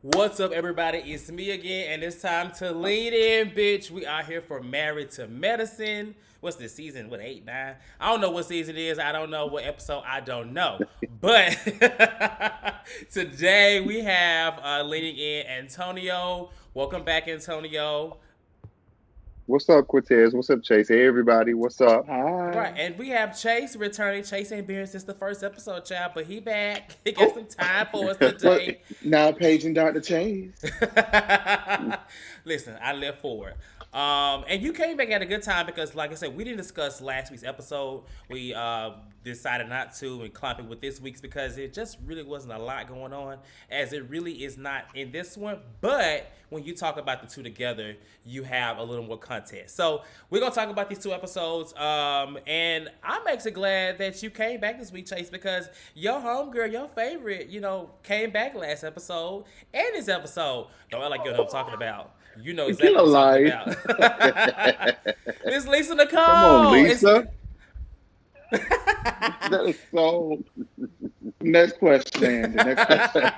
What's up, everybody? It's me again, and it's time to lean in, bitch. We are here for Married to Medicine. What's this season? What, 8, 9? I don't know what season it is. I don't know what episode. I don't know. But today we have leaning in Antonio. Welcome back, Antonio. What's up, Cortez? What's up, Chase? Hey, everybody. What's up? Right, Hi. and we have Chase returning. Chase ain't been here since the first episode, child, but he back. He got some time for us Well, today. now Paige and Dr. Chase. Listen, I live for it. And you came back at a good time because, like I said, we didn't discuss last week's episode. We decided not to and clump it with this week's because it just really wasn't a lot going on, as it really is not in this one. But when you talk about the two together, you have a little more context. So we're gonna talk about these two episodes. And I'm actually glad that you came back this week, Chase, because your homegirl, your favorite, came back last episode and this episode. Don't act like you know what I'm talking about. You know exactly Kill a what I'm lie. talking about. It's Lisa Nicole. Come on, Lisa. That is so. Next question, Andy. Next question.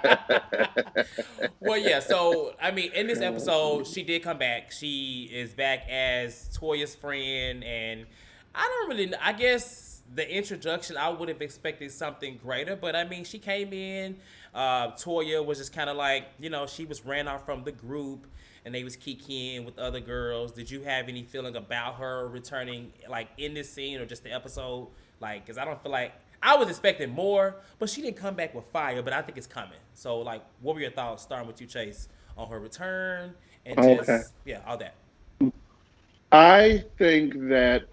Well, yeah. So, I mean, in this episode, she did come back. She is back as Toya's friend, and I don't really. I guess the introduction, I would have expected something greater, but I mean, she came in. Toya was just kind of like, she was ran off from the group, and they was kikiing with other girls. Did you have any feeling about her returning, like in this scene or just the episode? Like, because I don't feel like I was expecting more, but she didn't come back with fire. But I think it's coming. So, like, what were your thoughts, starting with you, Chase, on her return and just Okay. all that? I think that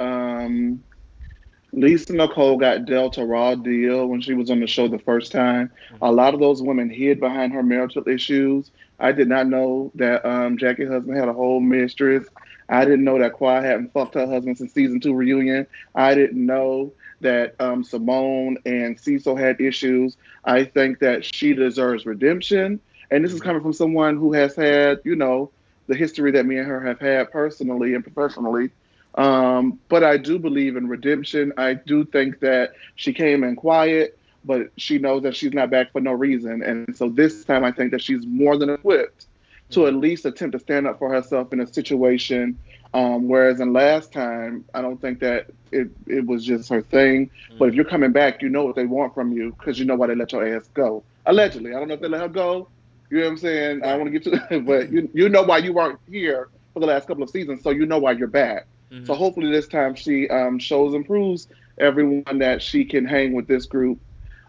Lisa Nicole got dealt a raw deal when she was on the show the first time. A lot of those women hid behind her marital issues. I did not know that Jackie's husband had a whole mistress. I didn't know that Quad hadn't fucked her husband since season 2 reunion. I didn't know that Simone and Cecil had issues. I think that she deserves redemption. And this is coming from someone who has had, the history that me and her have had personally and professionally. But I do believe in redemption. I do think that she came in quiet, but she knows that she's not back for no reason. And so this time I think that she's more than equipped to at least attempt to stand up for herself in a situation. Whereas in last time, I don't think that it was just her thing. But if you're coming back, you know what they want from you because you know why they let your ass go. Allegedly. I don't know if they let her go. You know what I'm saying? I don't want to get to it, but you know why you weren't here for the last couple of seasons, so you know why you're back. So hopefully this time she shows and proves everyone that she can hang with this group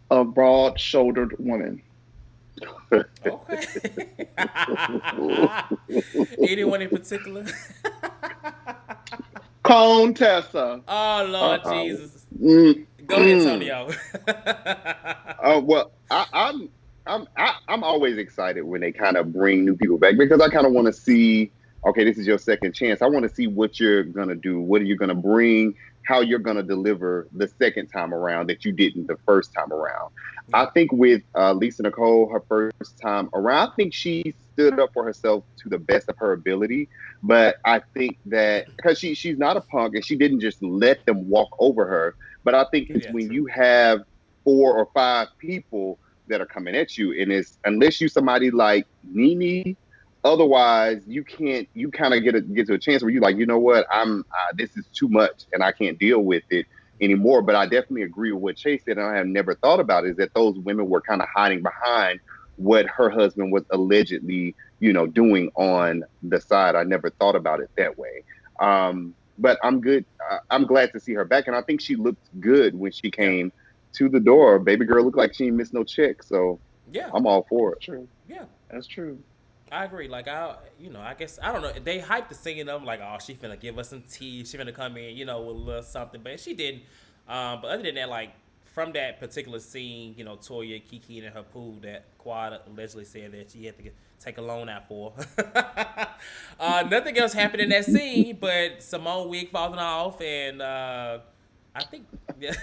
of broad-shouldered women. Okay. Anyone in particular? Contessa. Oh, Lord Jesus. Mm, Go ahead, Antonio. well, I'm always excited when they kind of bring new people back because I kind of want to see. Okay, this is your second chance. I want to see what you're gonna do. What are you gonna bring? How you're gonna deliver the second time around that you didn't the first time around. I think with Lisa Nicole, her first time around, I think she stood up for herself to the best of her ability. But I think that because she's not a punk and she didn't just let them walk over her. But I think it's when you have 4 or 5 people that are coming at you, and it's unless you somebody like Nene. Otherwise, you can't. You kind of get to a chance where you like, you know what? This is too much, and I can't deal with it anymore. But I definitely agree with what Chase said, and I have never thought about is that those women were kind of hiding behind what her husband was allegedly, doing on the side. I never thought about it that way. But I'm good. I'm glad to see her back, and I think she looked good when she came to the door. Baby girl looked like she ain't missed no check, so I'm all for it. True. Yeah. That's true. I agree. Like, I guess, I don't know. They hyped the singing them like, oh, she finna give us some tea. She finna come in, with a little something. But she didn't. But other than that, like, from that particular scene, Toya, Kiki, and her pool that Quad allegedly said that she had to take a loan out for. Nothing else happened in that scene, but Simone wig falling off, and I think that's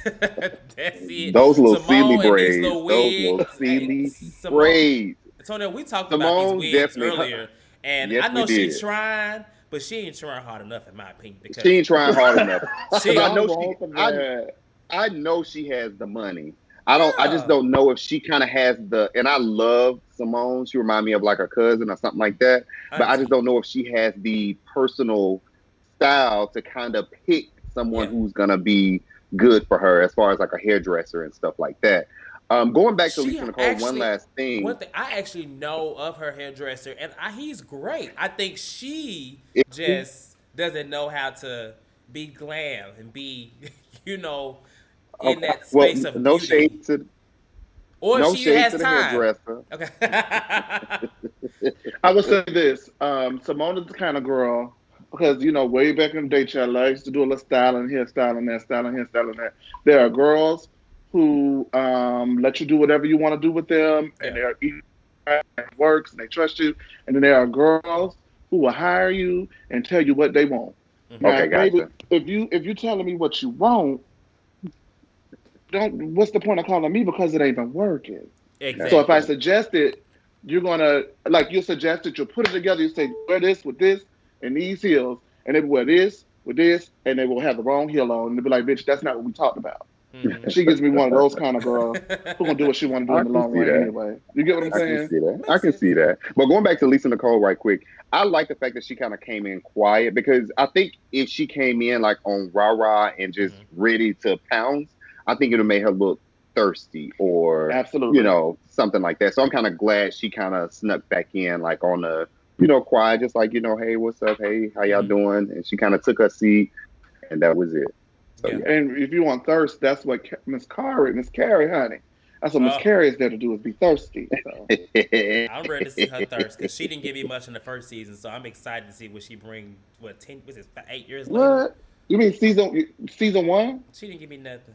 it. Those little Simone silly and these braids. little Those little wigs. silly Simone, braids. Antonio, we talked about Simone these wigs definitely. earlier, And Yes, I we know she's did. trying, but she ain't trying hard enough, in my opinion. She Because ain't trying hard enough. she, Because I Y'all know wrong she, for that. I know she has the money. I just yeah, don't know if she kind of has the. And I love Simone. She remind me of like her cousin or something like that. But I just auntie. don't know if she has the personal style to kind of pick someone Yeah, who's gonna be good for her as far as like a hairdresser and stuff like that. Going back to she Lisa Nicole, one actually. last thing. One thing I actually know of her hairdresser, and he's great. I think she It, just doesn't know how to be glam and be, you know, in okay, that well, space of beauty. Or if no she shade has to the time. hairdresser. Okay. I would say this. Simone is the kind of girl because way back in the day, child, I used to do a little styling here, styling there, styling here, styling there. There are girls who let you do whatever you want to do with them, and Yeah. they're easy, and it works, and they trust you. And then there are girls who will hire you and tell you what they want. Hmm. Now, Okay, baby, gotcha. if you telling me what you want, don't. What's the point of calling me because it ain't been working? That's So if I Exactly. true. suggest it, you're gonna like you suggest it, you'll put it together, you say, wear this with this and these heels, and they will wear this with this, and they will have the wrong heel on, and they'll be like, bitch, that's not what we talked about. Hmm. And she gives me one of those kind of girls who gonna do what she wanna do I in the can long see run that. anyway. You get what I'm Makes I can sense. saying? see that. I Makes can sense. see that. But going back to Lisa Nicole right quick, I like the fact that she kind of came in quiet because I think if she came in like on rah rah and just Hmm. ready to pounce, I think it would Hmm. make her look thirsty or Absolutely. something like that. So I'm kind of glad she kind of snuck back in like on the quiet, just like hey, what's up? Hey, how y'all Hmm. doing? And she kind of took her seat, and that was it. So Yeah. yeah. And if you want thirst, that's what Miss Carrie, honey. That's what Miss Oh, Carrie is there to do is be thirsty. So I'm ready to see her thirst because she didn't give me much in the first season, so I'm excited to see what she bring. What 10? Was it 8 years later? what? You mean season one? She didn't give me nothing.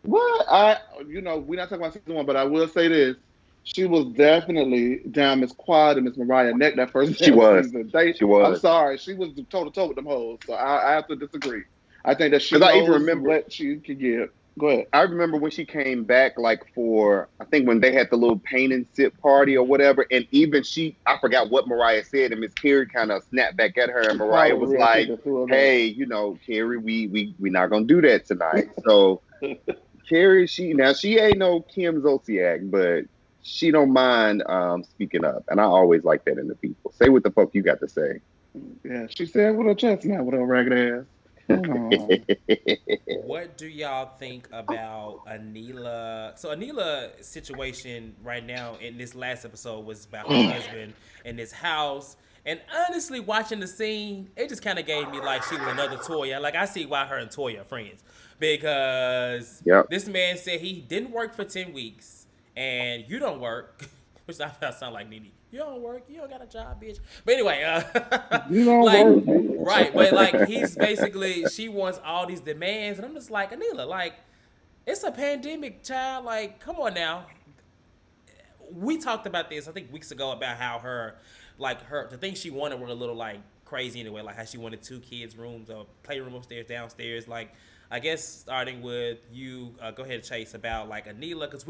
What? We're not talking about season one, but I will say this. She was definitely down Miss Quad and Miss Mariah neck that first She damn was. season. She I'm was. sorry, she was toe to toe with them hoes. So I have to disagree. I think that she Because I even knows remember what she can give. Go ahead. I remember when she came back, like for I think when they had the little paint and sip party or Hmm. whatever, and even I forgot what Mariah said, and Miss Carrie kind of snapped back at her, and She caught Mariah her was real quick like, and threw her "Hey, Carrie, we not gonna do that tonight." So back. Carrie, she ain't no Kim Zolciak, but she don't mind speaking up, and I always like that in the people. Say what the fuck you got to say. Yeah, she said with her chest now with her ragged ass. Oh. What do y'all think about Anila? So Anila's situation right now in this last episode was about her husband and his house. And honestly, watching the scene, it just kind of gave me like she was another Toya. Like I see why her and Toya are friends because Yep. this man said he didn't work for 10 weeks and you don't work, which I felt sound like Nene. You don't work. You don't got a job, bitch. But anyway, You don't like, work, bitch. right. But like, he's basically, she wants all these demands. And I'm just like, Anila, like, it's a pandemic, child. Like, come on now. We talked about this, I think, weeks ago about how the things she wanted were a little, like, crazy anyway. Like, how she wanted two kids' rooms, a playroom upstairs, downstairs. Like, I guess starting with you, go ahead, Chase, about, like, Anila. Because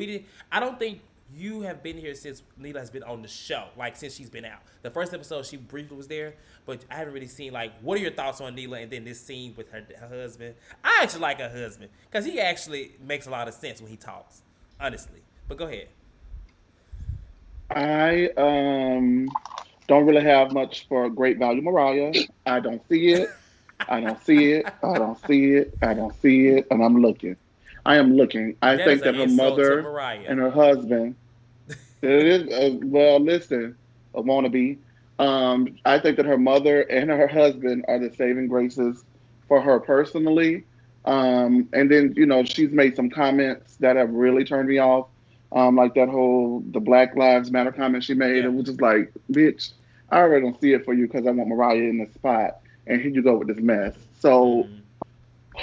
I don't think you have been here since Nila has been on the show, like since she's been out. The first episode she briefly was there, but I haven't really seen like what are your thoughts on Nila and then this scene with her husband. I actually like her husband because he actually makes a lot of sense when he talks, honestly. But go ahead. I don't really have much for great value Mariah. I don't see it. I don't see it. I don't see it. I don't see it. And I'm looking. I am looking. I That is think an that her insult to mother Mariah. and her husband, it is, well, listen, a wannabe. I think that her mother and her husband are the saving graces for her personally. And then, she's made some comments that have really turned me off. Like that whole the Black Lives Matter comment she made. Yeah. It was just like, bitch, I already don't see it for you because I want Mariah in the spot. And here you go with this mess. So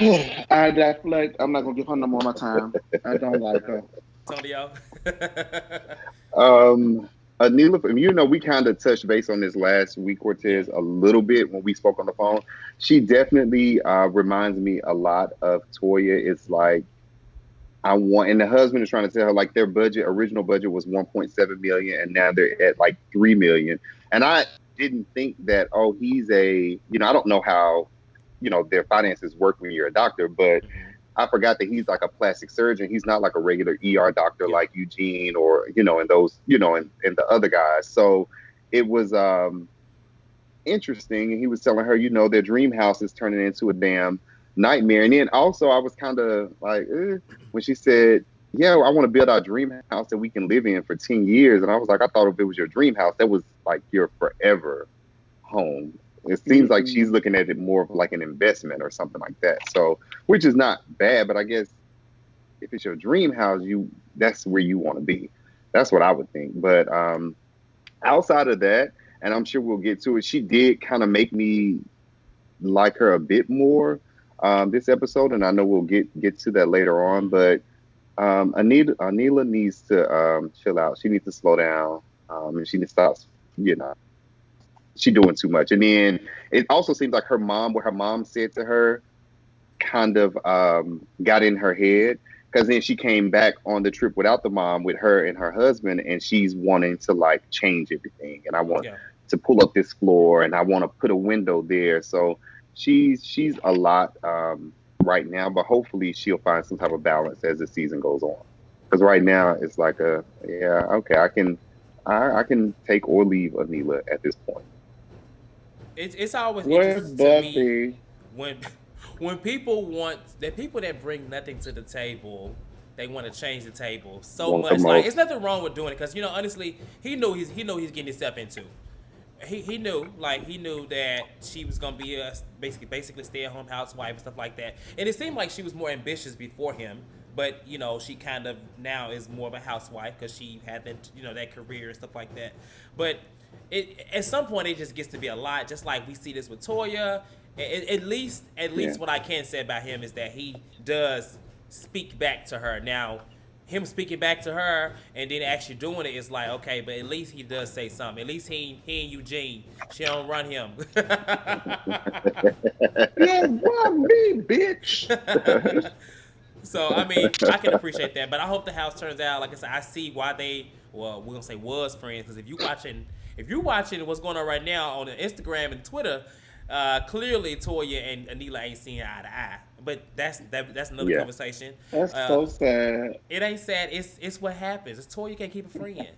Mm-hmm. I deflect. I'm not gonna give her no more of my time. I don't like her. Tonio. Um, Anila, we kind of touched base on this last week, Yeah. Cortez, a little bit when we spoke on the phone. She definitely reminds me a lot of Toya. It's Mm-hmm. like I want, and the husband is trying to tell her like their original budget was 1.7 million, and now they're at like 3 million. And I didn't think that, oh, he's I don't know how, their finances work when you're a doctor, but Mm-hmm. I forgot that he's like a plastic surgeon. He's not like a regular ER doctor Yeah. like Eugene or, and those, and the other guys. So it was interesting. And he was telling her, their dream house is turning into a damn nightmare. And then also I was kind of like, when she said, yeah, I want to build our dream house that we can live in for 10 years. And I was like, I thought if it was your dream house, that was like your forever home. It seems like she's looking at it more of like an investment or something like that. So, which is not bad, but I guess if it's your dream house, that's where you want to be. That's what I would think. But outside of that, and I'm sure we'll get to it, she did kind of make me like her a bit more this episode, and I know we'll get to that later on. Mm-hmm. But Anila needs to chill out. She needs to slow down, and she needs to stop. You know, she doing too much. And then it also seems like what her mom said to her, kind of got in her head. Because then she came back on the trip without the mom, with her and her husband, and she's wanting to like change everything. And I want Yeah. to pull up this floor, and I want to put a window there. So she's a lot right now, but hopefully she'll find some type of balance as the season goes on. Because right now it's like yeah, okay, I can take or leave Anila at this point. It's always Where's interesting to me Buffy? when when people want the people that bring nothing to the table, they want to change the table so Want the much. Like, most? it's nothing wrong with doing it because honestly, he knew he's getting himself into. He knew that she was gonna be a basically stay at home housewife and stuff like that. And it seemed like she was more ambitious before him, but she kind of now is more of a housewife because she had that career and stuff like that. But at some point it just gets to be a lot. Just like we see this with Toya. At least Yeah. what I can say about him is that he does speak back to her. Now, him speaking back to her and then actually doing it is like, okay, but at least he does say something. At least he and Eugene, she don't run him. You run me, bitch. So I mean, I can appreciate that, but I hope the house turns out. Like I said, I see why we're gonna say was friends, because if you're watching what's going on right now on the Instagram and Twitter, clearly Toya and Anila ain't seeing eye to eye. But that's another Yeah. conversation. That's Uh, so sad. it ain't sad. It's what happens. It's Toya can't keep a friend.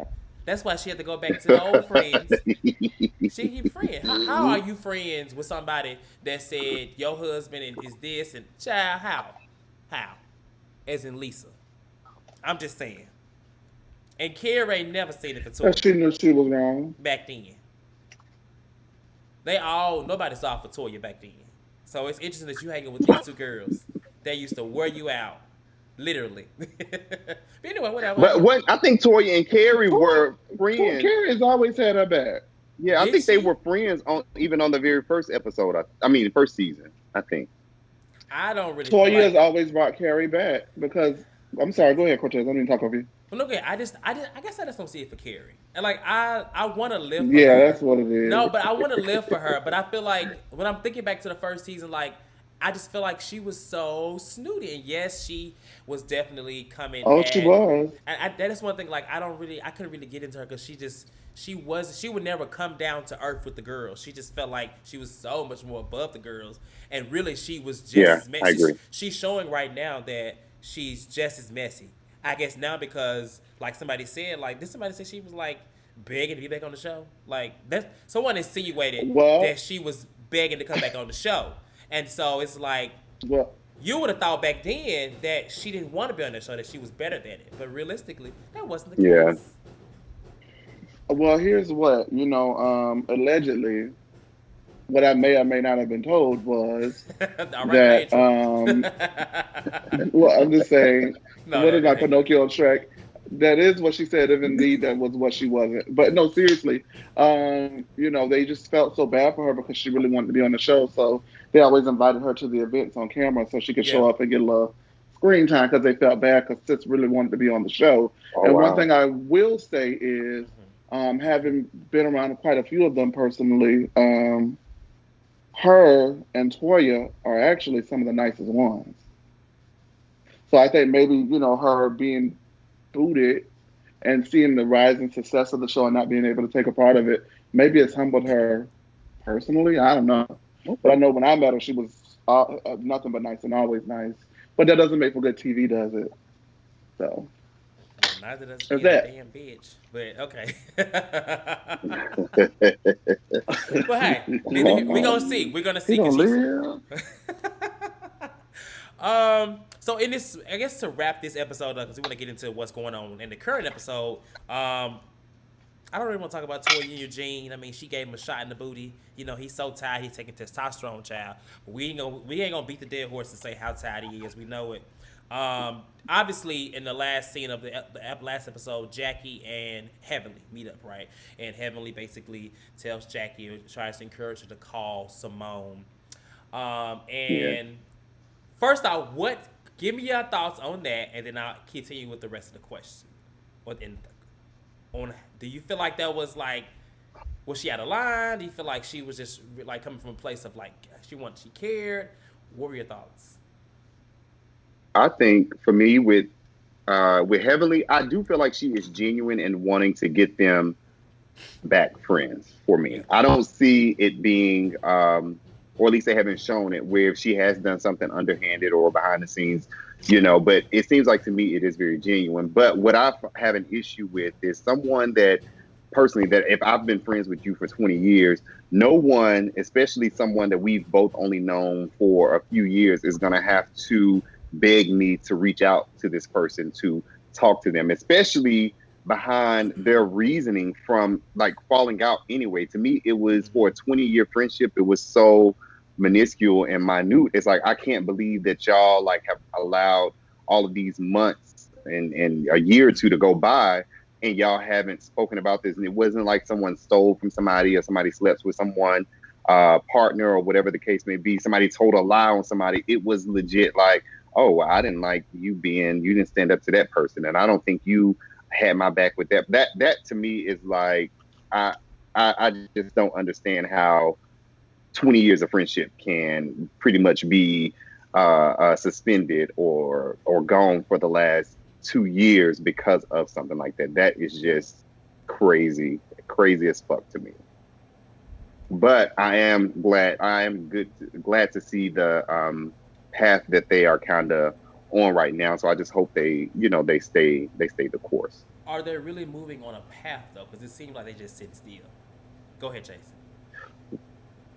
That's why she had to go back to the old friends. She can keep a friend. How are you friends with somebody that said your husband is this and child? How? As in Lisa. I'm just saying. And Carrie ain't never said it for But Toya she knew she was wrong. back then. Nobody saw for Toya back then. So it's interesting that you hanging with these two girls that used to wear you out, literally. But anyway, whatever. But what I think Toya and Carrie Tori, were friends. Carrie has always had her back. Yeah, I Did think they she? were friends even on the very first episode. I mean, first season. I think. I don't really feel Toya has like. always brought Carrie back because I'm sorry, go ahead, Cortez. I didn't talk over you. But look at, I guess I just don't see it for Carrie. And like I want to live for Yeah, her. that's what it No, is. but I want to live for her. But I feel like when I'm thinking back to the first season, like I just feel like she was so snooty. And yes, she was definitely coming Oh, she at. was. That is one thing. Like I couldn't really get into her because she would never come down to earth with the girls. She just felt like she was so much more above the girls, and really she was just Yeah, as I messy. agree. She's showing right now that she's just as messy. I guess now because like somebody said, like did somebody say she was like begging to be back on the show? Like that someone insinuated that Well, she was begging to come back on the show, and so it's like well, you would have thought back then that she didn't want to be on the show, that she was better than it, but realistically, that wasn't the Yeah. case. well. Here's what allegedly, what I may or may not have been told was All right, that Rachel. well, I'm just saying, No, what no, is go my ahead, go Pinocchio track? That is what she said, if indeed that was what she wasn't. But no, seriously, they just felt so bad for her because she really wanted to be on the show. So they always invited her to the events on camera so she could yeah. show up and get a little screen time because they felt bad because Sis really wanted to be on the show. Oh And one wow. thing I will say is, having been around quite a few of them personally, her and Toya are actually some of the nicest ones. So I think maybe, her being booted and seeing the rising success of the show and not being able to take a part of it, maybe it's humbled her personally. I don't know. But I Okay. know when I met her, she was nothing but nice and always nice. But that doesn't make for good TV, does it? So Well, neither does that's being a that. damn bitch. But okay. But hey, Oh, we no. gonna see. We're gonna He see because don't she's. live. So in this, I guess to wrap this episode up, because we want to get into what's going on in the current episode. I don't really want to talk about Toya and Eugene. I mean, she gave him a shot in the booty. You know, he's so tired. He's taking testosterone, child. But we ain't gonna beat the dead horse and say how tired he is. We know it. Obviously, in the last scene of the last episode, Jackie and Heavenly meet up, right? And Heavenly basically tells Jackie, tries to encourage her to call Simone. Yeah. And first off, give me your thoughts on that, and then I'll continue with the rest of the question. On do you feel like that was she out of line? Do you feel like she was just like coming from a place of like she cared? What were your thoughts? I think for me with Heavenly, I do feel like she is genuine in wanting to get them back friends for Yeah. me. I don't see it being, or at least they haven't shown it, where if she has done something underhanded or behind the scenes, but it seems like to me it is very genuine. But what I have an issue with is someone that personally, that if I've been friends with you for 20 years, no one, especially someone that we've both only known for a few years, is going to have to beg me to reach out to this person to talk to them, especially behind their reasoning from like falling out anyway. To me, it was for a 20-year friendship. It was so minuscule and minute. It's like I can't believe that y'all like have allowed all of these months and a year or two to go by and y'all haven't spoken about this. And it wasn't like someone stole from somebody or somebody slept with someone, partner or whatever the case may be. Somebody told a lie on somebody. It was legit like, oh, well, I didn't like you didn't stand up to that person. And I don't think you had my back with that. That to me is like, I, I just don't understand how 20 years of friendship can pretty much be suspended or gone for the last 2 years because of something like that. That is just crazy as fuck to me. But glad to see the path that they are kind of on right now. So I just hope they stay the course. Are they really moving on a path though? Because it seems like they just sit still. Go ahead, Chase.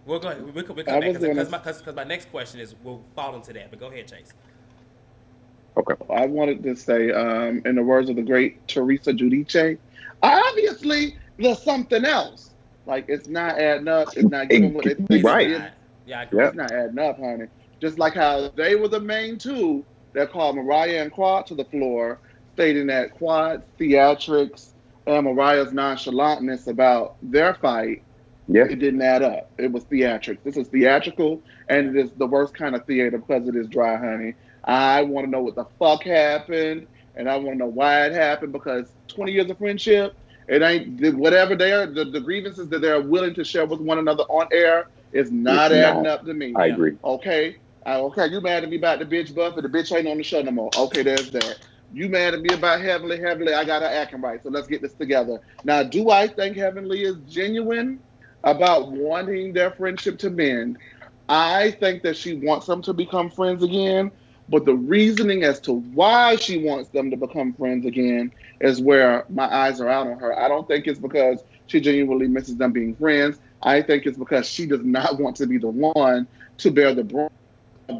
We'll go ahead. We'll come I back was gonna. because my next question is will fall into that. But go ahead, Chase. Okay. I wanted to say, in the words of the great Teresa Giudice, obviously there's something else. Like it's not adding up. It's not giving what they think It's it Right. gives. not. Yeah, I agree. Yep. It's not adding up, honey. Just like how they were the main two that called Mariah and Quad to the floor, stating that Quad's theatrics and Mariah's nonchalantness about their fight, Yeah. it didn't add up. It was theatrics. This is theatrical, Yeah. and it is the worst kind of theater because it is dry, honey. I want to know what the fuck happened, and I want to know why it happened because 20 years of friendship, it ain't whatever they are, the grievances that they're willing to share with one another on air is It's not adding not. up to me. I Yeah. agree. Okay, okay, you mad at me about the bitch buff, but the bitch ain't on the show no more. Okay, there's that. You mad at me about Heavenly, I got her acting right. So let's get this together. Now, do I think Heavenly is genuine about wanting their friendship to mend? I think that she wants them to become friends again, but the reasoning as to why she wants them to become friends again is where my eyes are out on her. I don't think it's because she genuinely misses them being friends. I think it's because she does not want to be the one to bear the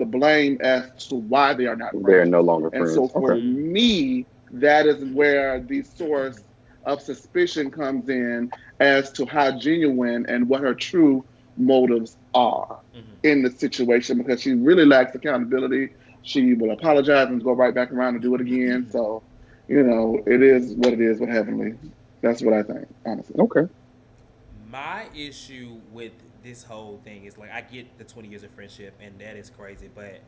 blame as to why they are not They're friends. no longer And so friends. for Okay. me, that is where the source of suspicion comes in as to how genuine and what her true motives are in the situation because she really lacks accountability. She will apologize and go right back around and do it again. So, it is what it is with Heavenly. That's what I think, honestly. Okay. My issue with this whole thing is like I get the 20 years of friendship and that is crazy, but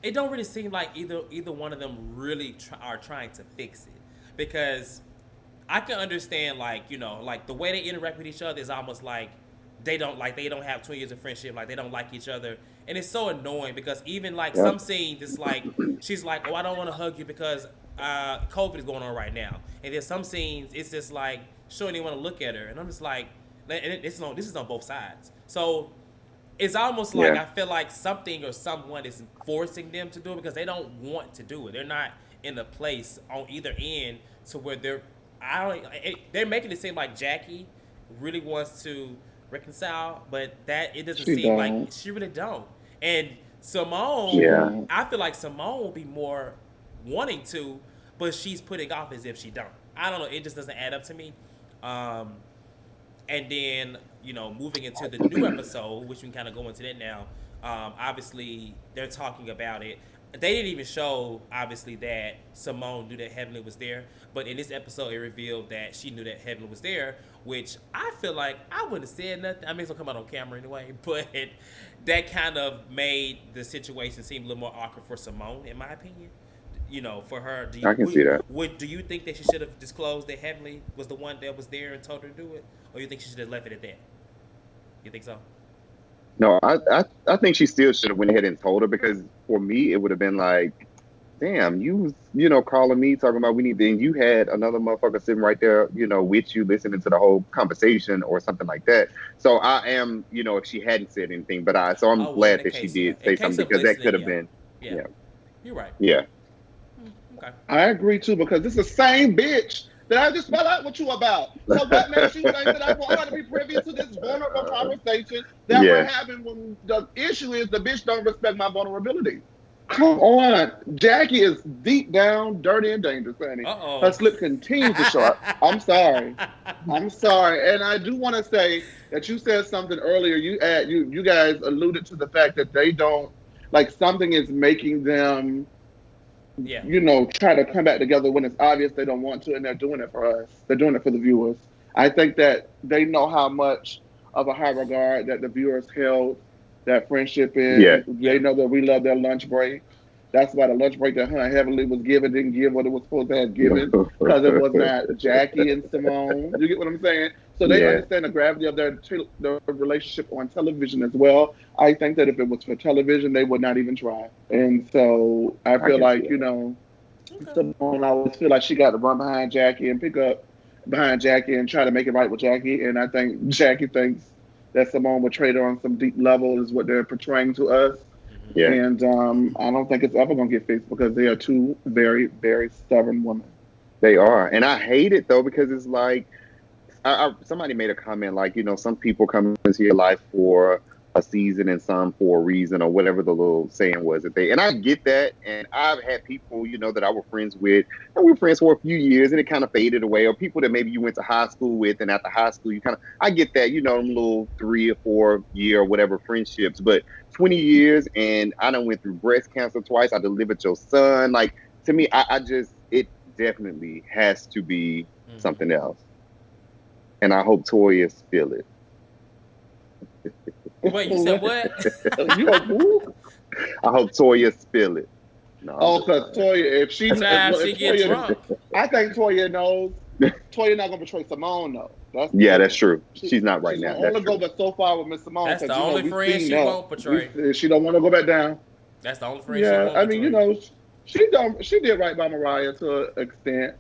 it don't really seem like either one of them really are trying to fix it because I can understand like like the way they interact with each other is almost like they don't have 20 years of friendship, like they don't like each other, and it's so annoying because even like Yep. some scenes, it's like she's like, oh, I don't want to hug you because COVID is going on right now, and then some scenes it's just like she don't even want to look at her, and I'm just like, and this is on both sides, so it's almost like Yeah. I feel like something or someone is forcing them to do it because they don't want to do it. They're not in a place on either end to where they're making it seem like Jackie really wants to reconcile, but that it doesn't She seem like don't. she really don't. And She Simone, Yeah. don't. I feel like Simone will be more wanting to, but she's putting off as if she don't. I don't know. It just doesn't add up to me. Um, and then moving into the new episode, which we can kind of go into that now. Obviously, they're talking about it. They didn't even show obviously that Simone knew that Heavenly was there, but in this episode, it revealed that she knew that Heavenly was there, which I feel like I wouldn't have said nothing. I mean, it's gonna come out on camera anyway, but that kind of made the situation seem a little more awkward for Simone, in my opinion. For her, I can see that. do you think that she should have disclosed that Heavenly was the one that was there and told her to do it, or you think she should have left it at that? You think so? No, I think she still should have went ahead and told her, because for me it would have been like, damn, you was, calling me talking about we need to, and you had another motherfucker sitting right there, with you listening to the whole conversation or something like that. So I am, if she hadn't said anything, so I'm Oh, well, in glad the that she case, did in say case something, of because that listening, could have yeah, been, yeah, yeah, you're right. yeah. Okay. I agree too, because it's the same bitch that I just fell out with you about. So what makes you think that I want her to be privy to this vulnerable conversation that we're Yeah. having when the issue is the bitch don't respect my vulnerability? Come on. Jackie is deep down, dirty and dangerous, honey. Uh Her oh. slip continues to show up. I'm sorry. I'm sorry. And I do want to say that you said something earlier. You guys alluded to the fact that they don't, like, something is making them Yeah. try to come back together when it's obvious they don't want to, and they're doing it for us. They're doing it for the viewers. I think that they know how much of a high regard that the viewers held that friendship Yeah. in. They know that we love their lunch break. That's why the lunch break that Hunt Heavenly was given didn't give what it was supposed to have given, because it was not Jackie and Simone. You get what I'm saying? So they Yeah. understand the gravity of their relationship on television as well. I think that if it was for television, they would not even try. And so I I feel can see like, that. Okay. Simone always feel like she got to run behind Jackie and pick up behind Jackie and try to make it right with Jackie. And I think Jackie thinks that Simone betrayed her on some deep level, is what they're portraying to us. Mm-hmm. Yeah. And I don't think it's ever going to get fixed, because they are two very, very stubborn women. They are. And I hate it though, because it's like, somebody made a comment like, some people come into your life for a season and some for a reason, or whatever the little saying was that and I get that. And I've had people, that I were friends with, and we were friends for a few years and it kind of faded away, or people that maybe you went to high school with, and after high school, I get that, them little 3 or 4 year or whatever friendships, but 20 years, and I done went through breast cancer twice. I delivered your son. Like, to me, I just, it definitely has to be Mm-hmm. something else. And I hope Toya feel it. Wait, you said what? You a who? I hope Toya spill it. No, Oh, because Toya, if She get Toya, drunk. I think Toya knows. Toya not gonna betray Simone though. yeah, that's true. She's not right She's now. gonna That's only go true. but so far with Miss Simone. That's the 'cause, only we've friend seen she that. won't betray. She don't want to go back down. That's the only friend she won't Yeah, I mean, betray. she did right by Mariah to an extent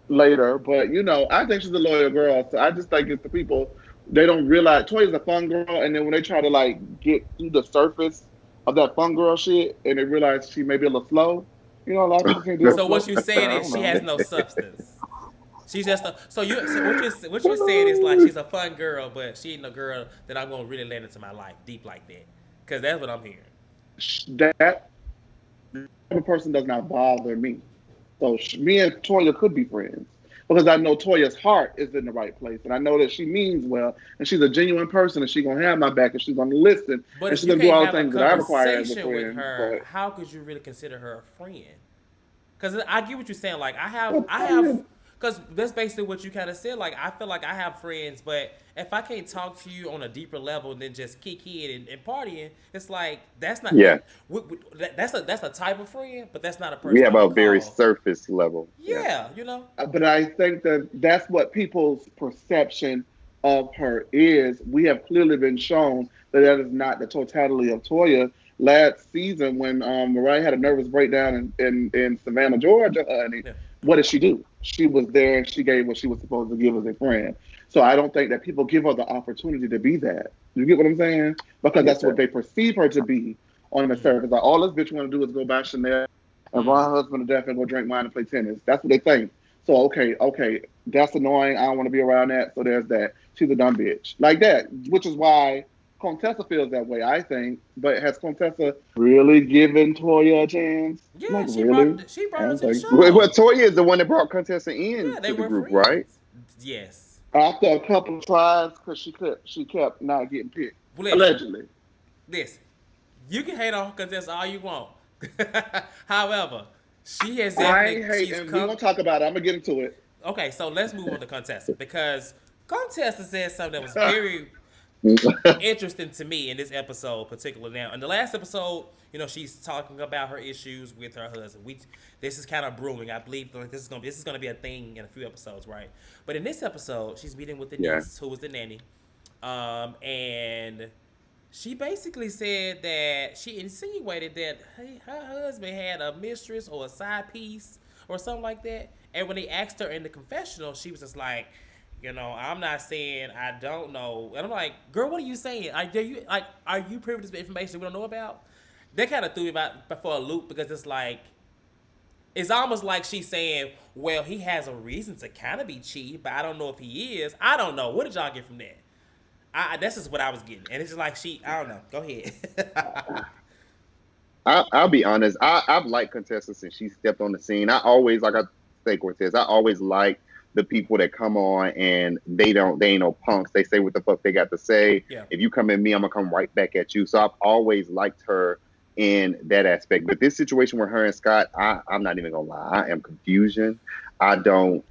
later, but I think she's a loyal girl. So I just think it's the people, they don't realize Toya's a fun girl, and then when they try to like get through the surface of that fun girl shit, and they realize she may be a little slow. A lot of people can't do it. So what you saying I is don't she know. has no substance. She's just a, so what you saying is like she's a fun girl, but she ain't no girl that I'm gonna really let into my life deep like that. Cause that's what I'm hearing. That type of person does not bother me. So me and Toya could be friends, because I know Toya's heart is in the right place, and I know that she means well, and she's a genuine person, and she's gonna have my back, and she's gonna listen, But and if she's you gonna do all can't the have a things that I require as a conversation with friend. her, But how could you really consider her a friend? Because I get what you're saying. Like well, I have, because that's basically what you kind of said. Like I feel like I have friends, but if I can't talk to you on a deeper level than just kick it and partying, it's like that's not. Yeah. That's a type of friend, but that's not a We person have I a would very call. surface level. Yeah. Yeah, but I think that that's what people's perception of her is we have clearly been shown that that is not the totality of Toya. Last season, when Mariah had a nervous breakdown in Savannah, Georgia, honey, Yeah. what did she do? She was there and she gave what she was supposed to give as a friend. So I don't think that people give her the opportunity to be that. You get what I'm saying? Because Get that's what that. they perceive her to be on the Mm-hmm. surface. Like all this bitch want to do is go buy Chanel and Mm-hmm. run her husband to death and go drink wine and play tennis. That's what they think. So okay, that's annoying. I don't want to be around that. So there's that. She's a dumb bitch. Like that, which is why Contessa feels that way, I think. But has Contessa really given Toya a chance? Yeah, Like really? she I brought her don't to the think. Well, show. Toya is the one that brought Contessa in Yeah, they to the were group, right? friends. Yes. After a couple of tries, because she kept not getting picked. Well, listen, Allegedly. listen. You can hate on Contessa all you want. However, she has I definitely ain't hating. she's We're come. gonna talk about it. I'm gonna get into it. Okay, so let's move on to Contessa because Contessa said something that was very interesting to me in this episode, particularly now. In the last episode, she's talking about her issues with her husband. This is kind of brewing. I believe like this is gonna be a thing in a few episodes, right? But in this episode, she's meeting with the Yeah. niece, who was the nanny, and she basically said that she insinuated that her husband had a mistress or a side piece or something like that. And when they asked her in the confessional, she was just like, I'm not saying I don't know. And I'm like, girl, what are you saying? Are you privy to this information we don't know about? That kind of threw me for a loop because it's almost like she's saying, well, he has a reason to kind of be cheating, but I don't know if he is. I don't know. What did y'all get from that? That's just what I was getting. And it's just like I don't know. Go ahead. I'll be honest. I've liked Contessa since she stepped on the scene. I always, like I say, Cortez, I always like the people that come on and they ain't no punks. They say what the fuck they got to say. Yeah. If you come at me, I'm gonna come right back at you. So I've always liked her in that aspect. But this situation with her and Scott, I'm not even gonna lie. I am confusion. I don't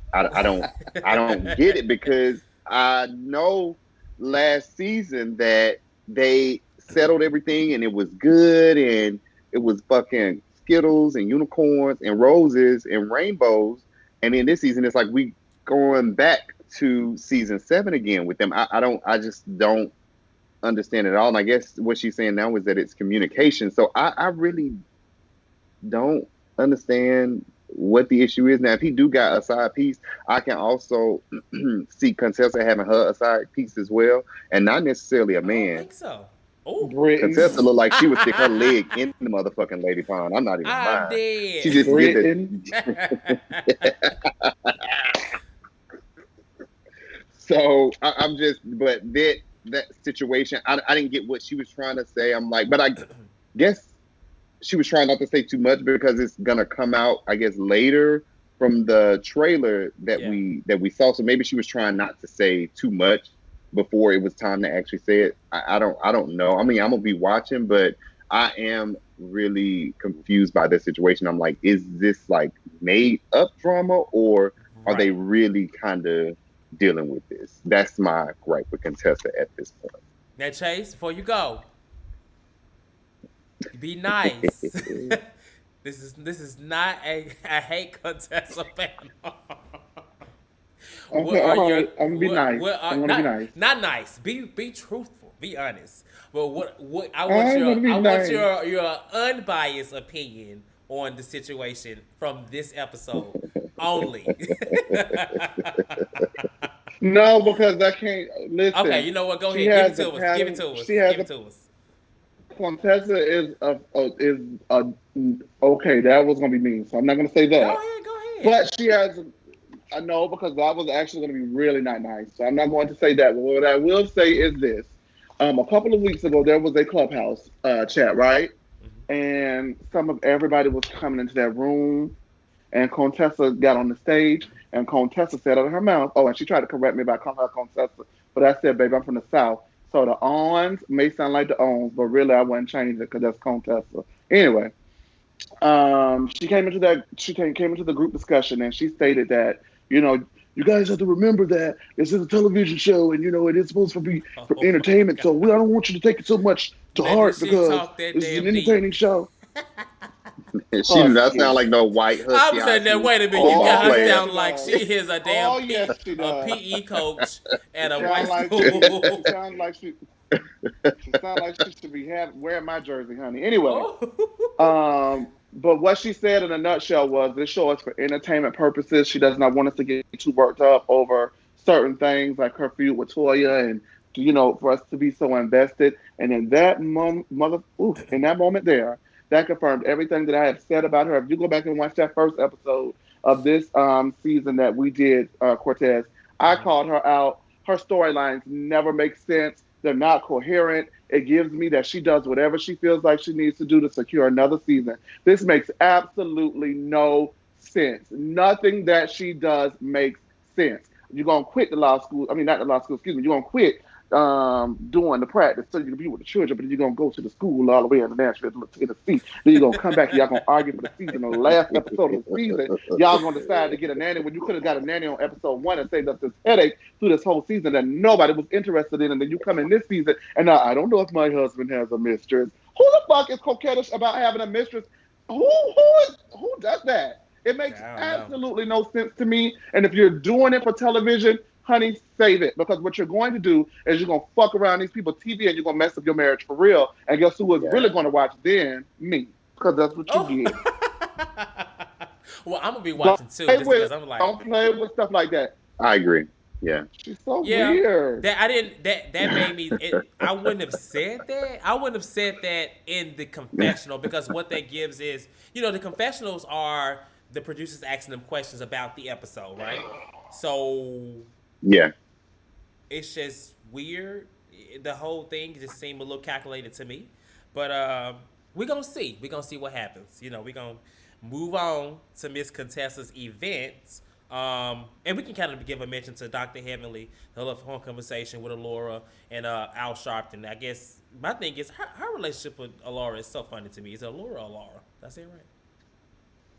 get it because I know last season that they settled everything and it was good and it was fucking Skittles and unicorns and roses and rainbows. And then this season, it's like we going back to season 7 again with them. I just don't understand it at all. And I guess what she's saying now is that it's communication. So I really don't understand what the issue is. Now, if he do got a side piece, I can also see Contessa having her a side piece as well. And not necessarily a I don't man. think so. Oh, Britain. Contessa looked like she would stick her leg in the motherfucking lady pond. I'm not even I'm lying. dead. She just did Britain. it. So I'm just, but that situation, I didn't get what she was trying to say. I'm like, but I guess she was trying not to say too much because it's gonna come out, I guess, later from the trailer that we saw. So maybe she was trying not to say too much before it was time to actually say it. I don't know. I mean, I'm gonna be watching, but I am really confused by this situation. I'm like, is this like made up drama or are they really kind of dealing with this? That's my gripe with Contessa at this point. Now, Chase, before you go, be nice. This is not a hate Contessa panel. Okay, all right. I'm gonna be nice. I'm gonna be nice. Not nice. Be truthful. Be honest. But what I I'm want gonna be nice. your unbiased opinion on the situation from this episode only. No, because I can't listen. Okay, you know what? Go She ahead. has Give it to the us. Give it pattern- to us. she has Give it a- to us. Contessa is okay. That was gonna be mean, so I'm not gonna say that. Go ahead. But she has. I know because that was actually going to be really not nice. So I'm not going to say that. But what I will say is this: a couple of weeks ago, there was a clubhouse chat, right? Mm-hmm. And everybody was coming into that room, and Contessa got on the stage, and Contessa said out of her mouth, "Oh," and she tried to correct me by calling her Contessa, but I said, "Baby, I'm from the South." So the ons may sound like the ons, but really I wouldn't change it because that's Contessa. Anyway, she came into the group discussion and she stated that, you guys have to remember that this is a television show and it is supposed to be for entertainment. So I don't want you to take it so much to heart because this is an entertaining show. She do not Husky. sound like no white I husky was saying that. auntie Wait a minute, you got football Oh her yes, player. sound she like does. she is a damn Oh yes, she a does. PE coach at a She white sound like she school. sounds like she sound like she should be wearing my jersey, honey. Anyway, Oh, but what she said in a nutshell was this show is for entertainment purposes. She does not want us to get too worked up over certain things like her feud with Toya and for us to be so invested. And in that in that moment there, that confirmed everything that I have said about her. If you go back and watch that first episode of this season that we did, Cortez, I called her out. Her storylines never make sense. They're not coherent. It gives me that she does whatever she feels like she needs to do to secure another season. This makes absolutely no sense. Nothing that she does makes sense. You're gonna quit the law school. I mean, not the law school. Excuse me. You're gonna quit doing the practice so you can be with the children, but then you're gonna go to the school all the way in Nashville, Tennessee. Then you're gonna come back. Y'all gonna argue for the season. On the last episode of the season, y'all gonna decide to get a nanny when you could have got a nanny on episode one and saved up this headache through this whole season that nobody was interested in. And then you come in this season and now I don't know if my husband has a mistress. Who the fuck is coquettish about having a mistress? Who does that? It makes I don't know. absolutely no sense to me. And if you're doing it for television, honey, save it. Because what you're going to do is you're going to fuck around these people's TV and you're going to mess up your marriage for real. And guess who is really Yeah. going to watch then? Me. Because that's what you Oh. get. Well, I'm gonna be Don't watching too, play just because with, I'm like, don't play with stuff like that. I agree. Yeah. She's so yeah, weird. that I didn't. That made me. I wouldn't have said that. I wouldn't have said that in the confessional because what that gives is, the confessionals are the producers asking them questions about the episode, right? So Yeah. it's just weird. The whole thing just seemed a little calculated to me, but we're gonna see. We're gonna see what happens. We're gonna move on to Miss Contessa's event. And we can kind of give a mention to Dr. Heavenly, her love phone conversation with Alora and Al Sharpton. I guess my thing is her relationship with Alora is so funny to me. Is it Alora or Laura? Did I say it right?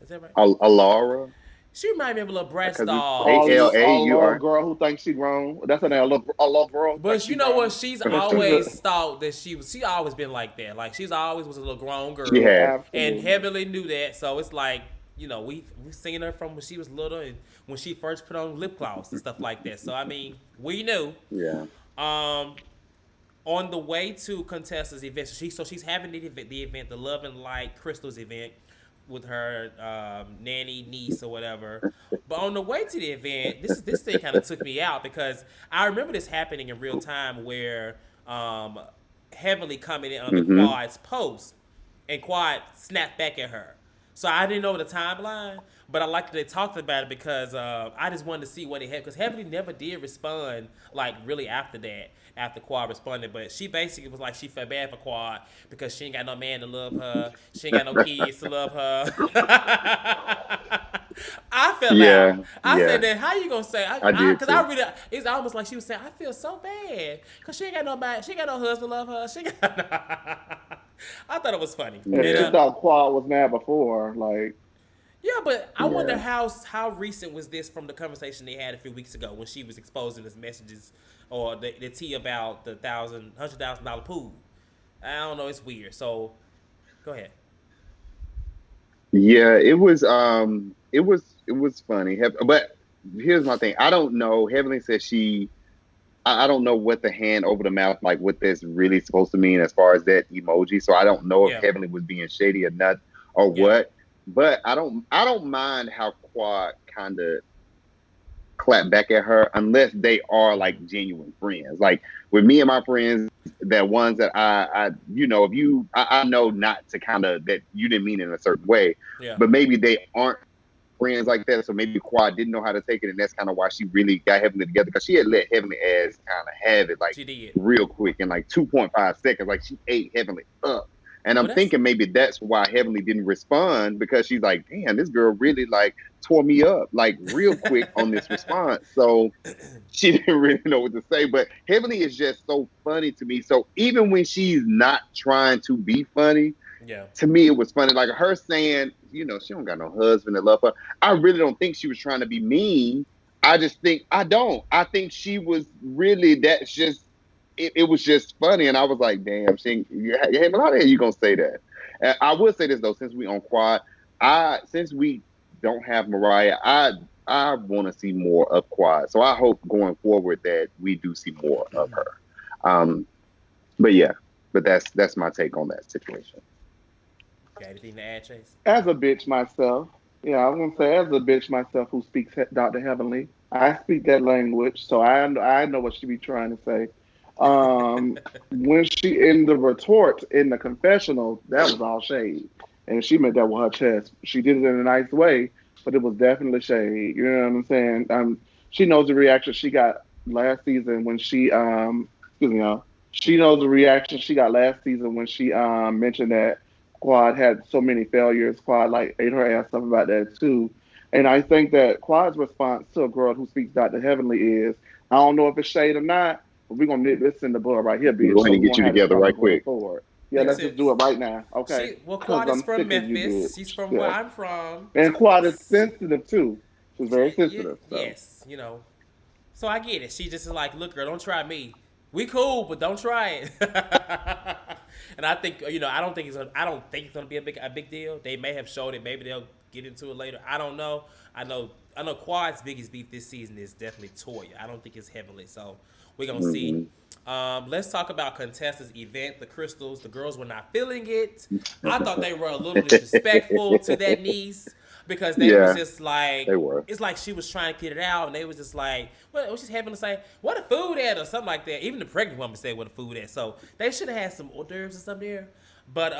Is that right? Laura, She reminded me of a little Bratz because it's doll. ALA. All You little are. girl who thinks she grown. That's a little girl who thinks But she you know what? grown. She's But she's a, always thought that she always been like that. Like she's always was a little grown She girl, had. and absolutely. Heavenly knew that. So it's like we've seen her from when she was little and when she first put on lip gloss and stuff like that. So I mean, we knew. Yeah. Um, on the way to Contessa's event, she's having the Love and Light Crystals event with her nanny niece or whatever. But on the way to the event, this thing kind of took me out because I remember this happening in real time where Heavenly commented on the Mm-hmm. Quad's post and Quad snapped back at her. So I didn't know the timeline, but I liked that they talked about it because I just wanted to see what it had. Because Heavenly never did respond like really after that, after Quad responded. But she basically was like she felt bad for Quad because she ain't got no man to love her, she ain't got no kids to love her. I fell out. Yeah. I Yeah. said that. How you gonna say? I did Because too. I really, it's almost like she was saying, I feel so bad because she ain't got no man, she ain't got no husband to love her. She got. I thought it was funny. And And, she Yeah. thought Quad was mad before. Like, yeah, but I wonder Yeah. how recent was this from the conversation they had a few weeks ago when she was exposing his messages or the tea about the $100,000 pool. I don't know. It's weird. So go ahead. Yeah. It was funny. But here's my thing. I don't know. Heavenly says I don't know what the hand over the mouth, like what that's really supposed to mean as far as that emoji. So I don't know if Yeah. Heavenly was being shady or not or Yeah. what. But I don't mind how Quad kind of clap back at her unless they are Mm-hmm. like genuine friends. Like with me and my friends, that ones that if I know not to kind of that you didn't mean it in a certain way, Yeah. but maybe they aren't friends like that. So maybe Quad didn't know how to take it, and that's kind of why she really got Heavenly together because she had let Heavenly ass kind of have it like She did. real quick in like 2.5 seconds. Like she ate Heavenly up. And Well, I'm thinking maybe that's why Heavenly didn't respond because she's like, damn, this girl really like tore me up like real quick on this response. So she didn't really know what to say. But Heavenly is just so funny to me. So even when she's not trying to be funny, Yeah. to me it was funny. Like her saying, she don't got no husband to love her. I really don't think she was trying to be mean. I just think I don't. I think she was really that's just it was just funny, and I was like, damn, how the hell you gonna say that? I will say this though, since we on Quad, since we don't have Mariah, I want to see more of Quad. So I hope going forward that we do see more of her. But yeah, but that's my take on that situation. Got anything to add, Chase? As a bitch myself, yeah, I was gonna say as a bitch myself who speaks Dr. Heavenly, I speak that language, so I know what she be trying to say. When she in the retort in the confessional, that was all shade, and she meant that with her chest. She did it in a nice way, but it was definitely shade. You know what I'm saying? She knows the reaction she got last season when she excuse me, y'all. She knows the reaction she got last season when she mentioned that Quad had so many failures. Quad like ate her ass up about that too. And I think that Quad's response to a girl who speaks Dr. Heavenly is, I don't know if it's shade or not, but we're gonna nip this in the bud right here, Go bitch. ahead So and we get won't you have this together right problem going quick. forward. Yeah, Makes let's just do sense. it right now, okay? Quad Because is I'm from sick of you, Memphis. She's bitch. from where Yeah. I'm from. And Quad is sensitive too. She's very Yeah, sensitive. So yes, So I get it. She just is like, look, girl, don't try me. We cool, but don't try it. And I think I don't think it's gonna be a big deal. They may have showed it. Maybe they'll get into it later. I don't know. I know. Quad's biggest beef this season is definitely Toya. I don't think it's Heavenly. So we're gonna see. Hmm. Let's talk about Contessa's event, the crystals. The girls were not feeling it. I thought they were a little disrespectful to that niece because they was Yeah, just they like, were. it's like she was trying to get it out, and they was just like, what was she having to say? What a food at or something like that. Even the pregnant woman said what a food at. So they should have had some hors d'oeuvres or something there. But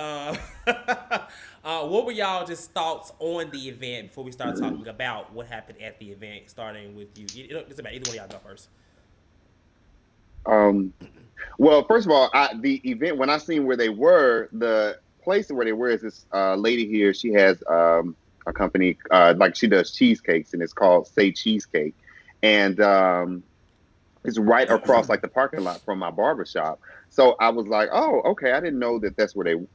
what were y'all just thoughts on the event before we start talking about what happened at the event? Starting with you. It's about either one of y'all go first. Um, well, first of all, the event when I seen where they were, the place where they were is this lady here. She has a company like she does cheesecakes, and it's called Say Cheesecake, and it's right across like the parking lot from my barber shop. So I was like, oh, okay. I didn't know that that's where they were.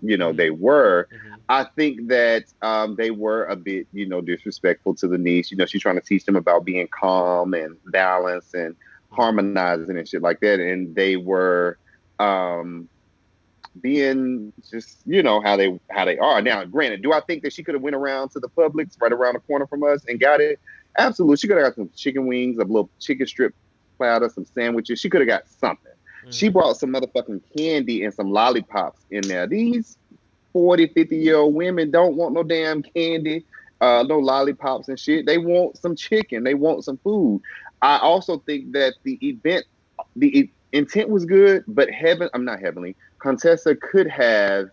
Mm-hmm. I think that they were a bit disrespectful to the niece. She's trying to teach them about being calm and balance and harmonizing and shit like that, and they were um being just how they are. Now granted, do I think that she could have went around to the Publix right around the corner from us and got it? Absolutely. She could have got some chicken wings, a little chicken strip platter, some sandwiches. She could have got something. She Mm-hmm. brought some motherfucking candy and some lollipops in there. These 40, 50-year-old women don't want no damn candy, no lollipops and shit. They want some chicken. They want some food. I also think that the intent was good, but I'm not heavenly. Contessa could have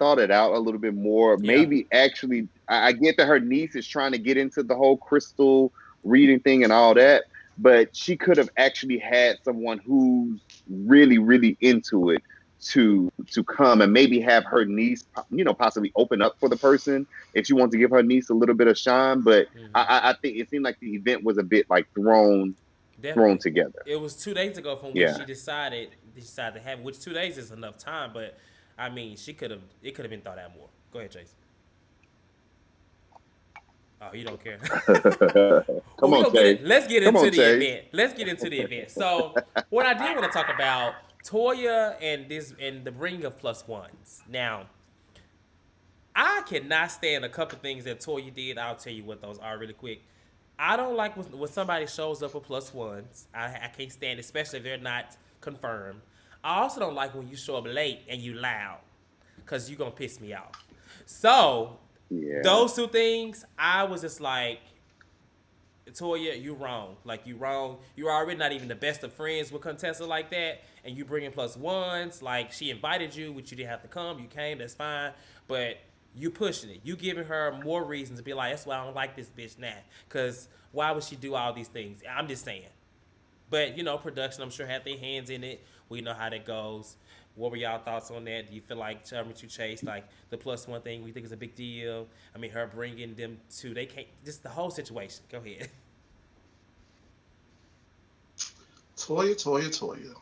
thought it out a little bit more. Yeah. Maybe actually, I get that her niece is trying to get into the whole crystal reading thing and all that, but she could have actually had someone who's really, really into it to come and maybe have her niece, possibly open up for the person if she wants to give her niece a little bit of shine. But Mm-hmm. I think it seemed like the event was a bit like thrown Definitely. together. It was 2 days ago from when Yeah. she decided to have it, which 2 days is enough time, but I mean it could have been thought out more. Go ahead, Chase. Oh, you don't care. Well, Come we on, gonna get Chase. it. Let's get Come into on, the Chase. event. Let's get into the event. So, what I did want to talk about Toya and the bringing of plus ones. Now, I cannot stand a couple things that Toya did. I'll tell you what those are really quick. I don't like when somebody shows up with plus ones. I can't stand it, especially if they're not confirmed. I also don't like when you show up late and you loud, because you're going to piss me off. So, Yeah. those two things, I was just like, Toya, you wrong. Like, you wrong. You're already not even the best of friends with Contessa like that, and you bringing plus ones. Like, she invited you, which you didn't have to come. You came, that's fine. But you pushing it. You giving her more reasons to be like, that's why I don't like this bitch now. Because why would she do all these things? I'm just saying. But, production, I'm sure, had their hands in it. We know how that goes. What were y'all thoughts on that? Do you feel like you chased like the plus one thing? We think is a big deal. I mean, her bringing them to they can't just the whole situation. Go ahead. Toya, Toya, Toya.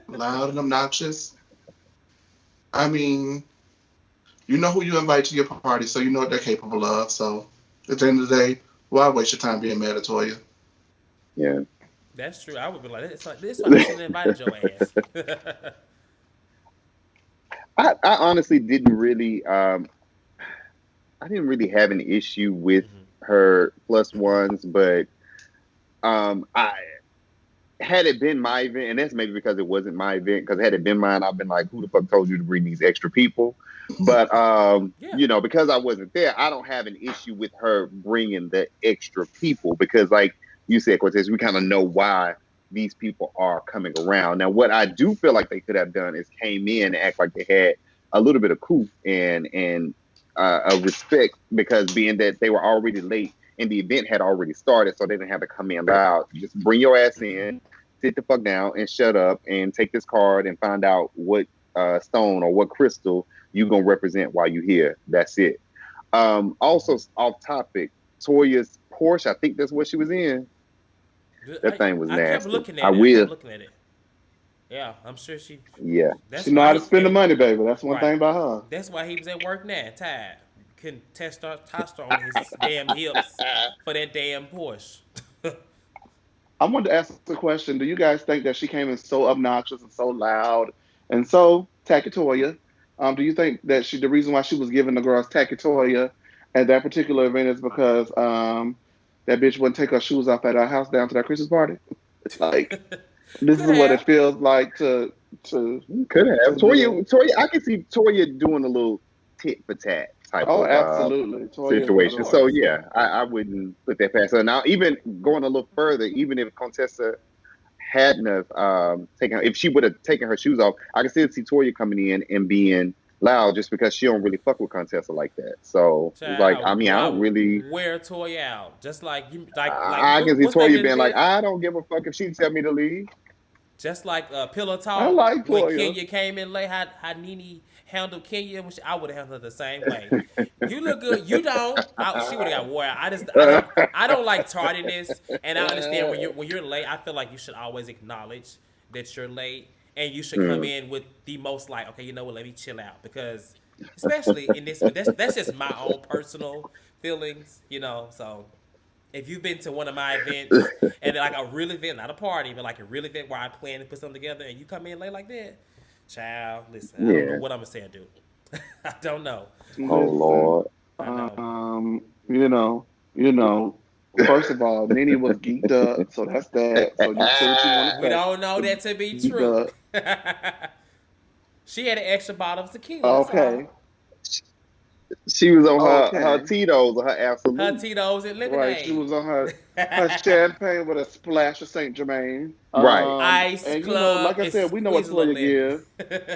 Loud and obnoxious. I mean, you know who you invite to your party, so you know what they're capable of. So at the end of the day, why waste your time being mad at Toya? Yeah. That's true. I would be like, this is why I shouldn't have invited your ass. I honestly didn't really I didn't really have an issue with her plus ones, but I had it been my event, and that's maybe because it wasn't my event. Because had it been mine, I've been like, "Who the fuck told you to bring these extra people?" But Yeah. because I wasn't there, I don't have an issue with her bringing the extra people because, like you said, Cortez, we kind of know why these people are coming around. Now, what I do feel like they could have done is came in and act like they had a little bit of coup and a respect because being that they were already late and the event had already started, so they didn't have to come in loud. Just bring your ass in, sit the fuck down, and shut up, and take this card and find out what stone or what crystal you gonna represent while you here. That's it. Also off topic, Toya's Porsche. I think that's what she was in. That thing was I kept nasty. looking I at it. I kept will. looking at it. Yeah, I'm sure she. Yeah. That's She know why how to he. spend the money, baby. That's one thing Right. about her. That's why he was at work now, tired. Couldn't testosterone on his damn hips for that damn Porsche. I wanted to ask the question: do you guys think that she came in so obnoxious and so loud and so taquitoya? Do you think that the reason why she was giving the girls taquitoya at that particular event is because that bitch wouldn't take her shoes off at our house down to that Christmas party? Like, this Could is what it have. feels like to Could have. to do. Toya, I can see Toya doing a little tit for tat type Oh, of absolutely. Toya is Of situation. So wonderful. course. yeah, I wouldn't put that past her. Now, even going a little further, even if Contessa hadn't have taken, if she would have taken her shoes off, I can still see Toya coming in and being loud just because she don't really fuck with Contessa like that. So it's like, I Child, mean, I I don't really. wear a toy out. Just like you, like I can see what's that Toya in being like, event? I don't give a fuck if she tell me to leave. Just like Pillow I Talk like when Toya. Kenya came in late, how Nene handled Kenya, which I would have handled her the same way. You look good. You don't. She would have got wore out. I don't like tardiness, and I understand when you're late. I feel like you should always acknowledge that you're late, and you should come Hmm. in with the most like, okay, you know what? Let me chill out because, especially in this, but that's just my own personal feelings, So if you've been to one of my events and like a real event, not a party, but like a real event where I plan to put something together and you come in late like that, child, listen, I don't know Yeah. what I'm gonna say or do. I don't know. Oh Listen, Lord. I know. you know, you know. First of all, Nene was geeked up, so that's that. So you can say what you want to We say. don't know that to be Geeked true. up. She had an extra bottle of tequila. That's Okay. all. She was on her Okay. Tito's or her Her absolute. Tito's and Right. She lemonade. was on her champagne with a splash of Saint Germain. Right. Ice And Club like I and said, we know what squeeze a little Toya lemon.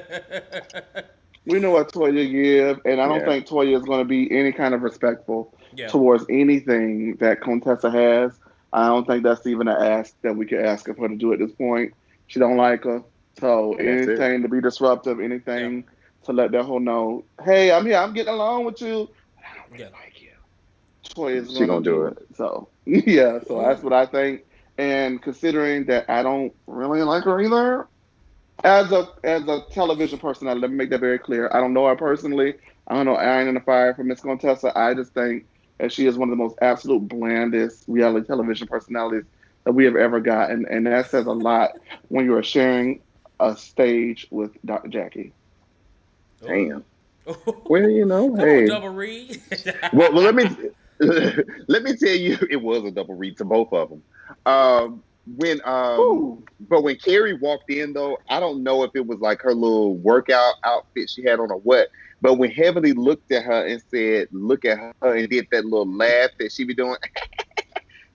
give. We know what Toya give, and I don't Yeah. think Toya is going to be any kind of respectful Yeah. towards anything that Contessa has. I don't think that's even an ask that we could ask of her to do at this point. She don't like her, so And that's it. anything to be disruptive, Yeah. anything to let that whole know, hey, I'm here, I'm getting along with you, but I don't really Yeah. like you. Toya is She going to gonna do do it. it. So yeah, so that's Who? what I think. And considering that I don't really like her either, as a television personality, let me make that very clear. I don't know her personally. I don't know iron in the fire for Miss Contessa. I just think that she is one of the most absolute blandest reality television personalities that we have ever got, and that says a lot when you are sharing a stage with Dr. Jackie. Damn. Oh. Well, Come on, hey. double read. Well, let me let me tell you, it was a double read to both of them. When Whew. but when Carrie walked in though, I don't know if it was like her little workout outfit she had on or what. But when Heavenly looked at her and said, "Look at her," and did that little laugh that she be doing,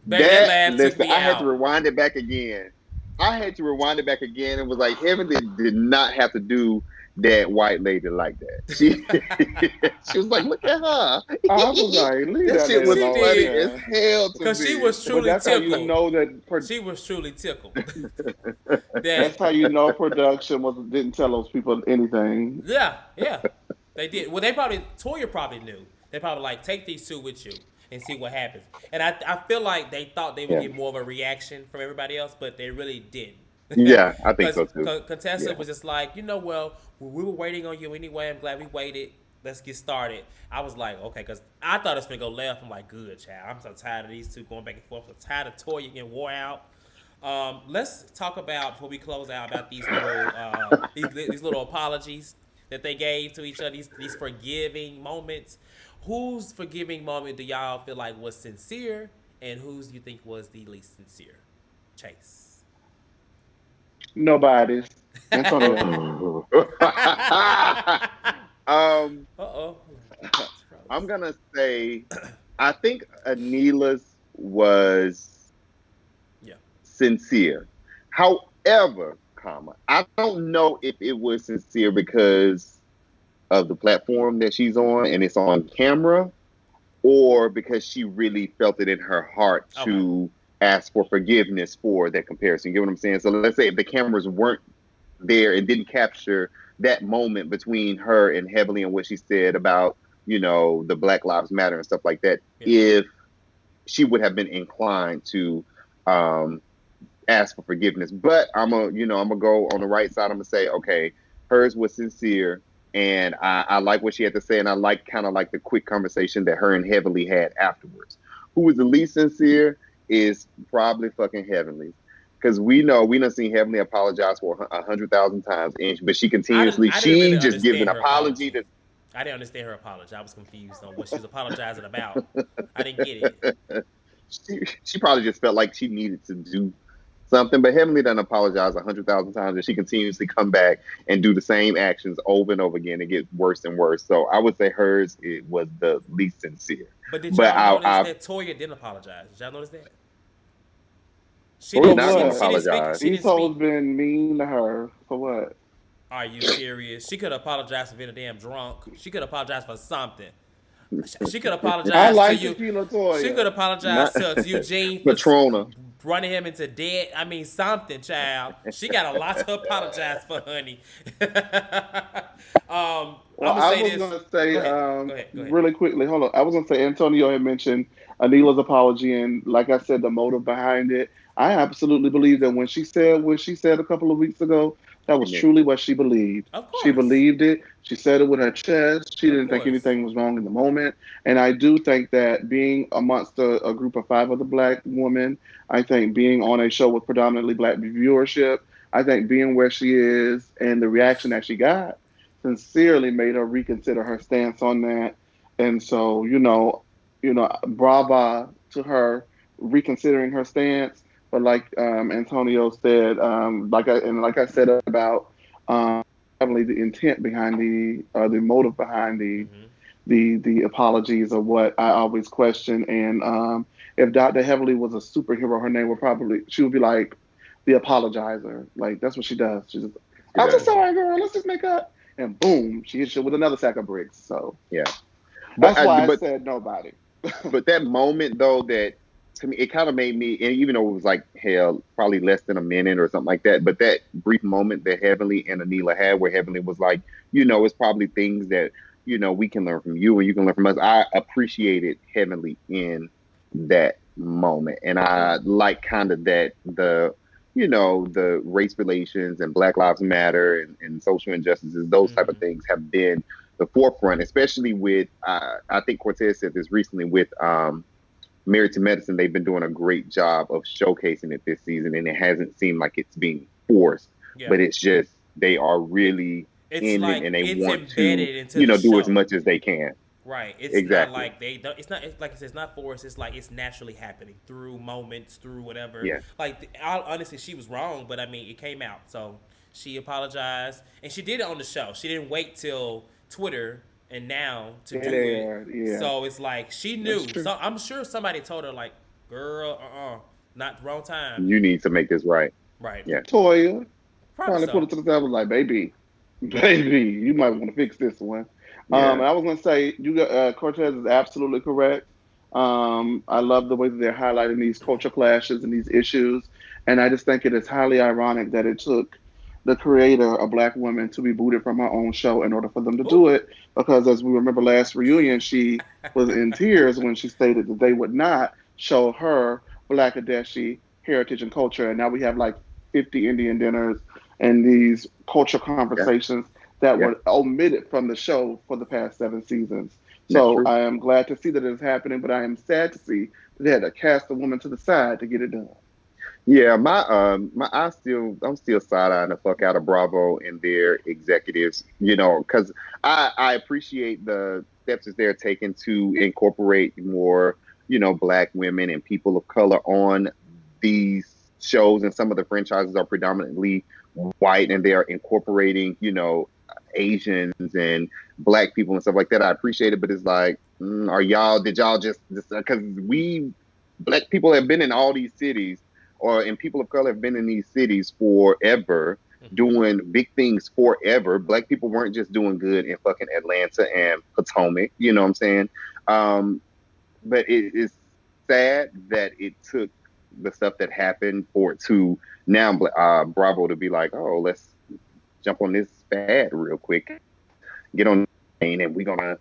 Baby, that that laugh took listen, me I had to out. rewind it back again. I had to rewind it back again and was like, Heavenly did not have to do that white lady like that. She was like, look at her. I was like, leave That that shit lady was She alone, funny as did. man. hell to Because she me. was But truly that's how you tickled. know that. She was truly tickled. That's That, how you know production was didn't tell those people anything. yeah, yeah. They did. Well, Toya probably knew. They probably like, take these two with you and see what happens. And I feel like they thought they would Yeah. get more of a reaction from everybody else, but they really didn't. Yeah, I think Because so too. Contessa Yeah. was just like, well, we were waiting on you anyway. I'm glad we waited. Let's get started. I was like, okay, because I thought it was going to go left. I'm like, good, child. I'm so tired of these two going back and forth. I'm tired of Toya getting wore out. Let's talk about, before we close out, about these little apologies that they gave to each other, these forgiving moments. Whose forgiving moment do y'all feel like was sincere, and whose you think was the least sincere? Chase. Nobody's. Antonio. um, Uh-oh. I'm gonna say I think Anila's was Yeah. sincere. However, I don't know if it was sincere because of the platform that she's on and it's on camera, or because she really felt it in her heart Okay. to ask for forgiveness for that comparison. You get what I'm saying? So let's say if the cameras weren't there and didn't capture that moment between her and Heavenly and what she said about, the Black Lives Matter and stuff like that, Yeah. if she would have been inclined to um, ask for forgiveness. But I'm gonna go on the right side. I'm gonna say, okay, hers was sincere, and I like what she had to say, and I like kind of like the quick conversation that her and Heavenly had afterwards. Who was the least sincere is probably fucking Heavenly. Because we done seen Heavenly apologize for 100,000 times, but I didn't she really just gives an understand her apology apology. to. I didn't understand her apology. I was confused on what she was apologizing about. I didn't get it. She probably just felt like she needed to do something, but Heavenly doesn't apologize 100,000 times, and she continuously come back and do the same actions over and over again. It gets worse and worse. So I would say hers it was the least sincere. But did But y'all notice I that Toya didn't apologize? Did y'all notice that? She Toya For didn't. not She gonna what? she didn't speak. apologize. She These didn't hoes speak. been mean to her. For what? Are you serious? She could apologize for being a damn drunk. She could apologize for something. She could I apologize to like you. Tequila She could Toya. Not apologize to Eugene for Patrona. running him into debt. I mean, something, child. She got a lot to apologize for, honey. Well, I'm gonna I say was this. gonna say, Go ahead. Go ahead. Go ahead. really quickly. Hold on. I was gonna say Antonio had mentioned Anila's apology, and like I said, the motive behind it. I absolutely believe that when she said what she said a couple of weeks ago, that She was meant truly what she believed. Of She course. believed it. She said it with her chest. She Of didn't think course. anything was wrong in the moment. And I do think that being amongst a group of five other black women, I think being on a show with predominantly black viewership, I think being where she is and the reaction that she got sincerely made her reconsider her stance on that. And so, brava to her reconsidering her stance. But like Antonio said, like I said about definitely the intent behind the motive behind Mm-hmm. the apologies are what I always question. And if Dr. Heavily was a superhero, her name would probably she would be like the apologizer. Like that's what she does. She's just, she I'm so does. sorry, girl. Let's just make up. And boom, she hits you with another sack of bricks. So Yeah. But that's why I but said nobody. but that moment though, that to me it kind of made me, and even though it was like hell probably less than a minute or something like that, but that brief moment that Heavenly and Anila had where Heavenly was like, it's probably things that we can learn from you and you can learn from us. I appreciated Heavenly in that moment, and I like kind of that the race relations and Black Lives Matter and social injustices, those type Mm-hmm. of things have been the forefront, especially with I think Cortez said this recently with Married to Medicine. They've been doing a great job of showcasing it this season, and it hasn't seemed like it's being forced, Yeah. but it's just they are It, really it's in it, like and they it's want to embedded into the do as show. much as they can. Right. It's not Exactly. like they don't. It's not. It's like I said. It's not forced. It's like it's naturally happening through moments, through whatever. Yeah. Like honestly, she was wrong, but I mean, it came out. So she apologized, and she did it on the show. She didn't wait till Twitter and now to It do it. aired, yeah, So it's like she that's knew. true. So I'm sure somebody told her like, "Girl, not the wrong time." You need to make this right. Right. Yeah. Toya Probably finally put so. it to the table like, baby, you might want to fix this one. Yeah. And I was gonna say, you got Cortez is absolutely correct. I love the way that they're highlighting these culture clashes and these issues, and I just think it is highly ironic that it took the creator, a black woman, to be booted from her own show in order for them to Ooh. do it. Because as we remember last reunion, she was in tears when she stated that they would not show her Black Adeshi heritage and culture, and now we have like 50 Indian dinners and these culture Yeah. conversations that Yeah. were omitted from the show for the past 7 seasons. That's So true. I am glad to see that it is happening, but I am sad to see that they had to cast a woman to the side to get it done. Yeah, I'm still side eyeing the fuck out of Bravo and their executives, because I appreciate the steps that they're taking to incorporate more, black women and people of color on these shows, and some of the franchises are predominantly white, and they are incorporating, Asians and black people and stuff like that. I appreciate it, but it's like, did y'all just, because we black people have been in all these cities, and people of color have been in these cities forever, doing big things forever. Black people weren't just doing good in fucking Atlanta and Potomac. You know what I'm saying? But it is sad that it took the stuff that happened for it to now Bravo to be like, oh, let's jump on this fad real quick, get on the plane, and we're gonna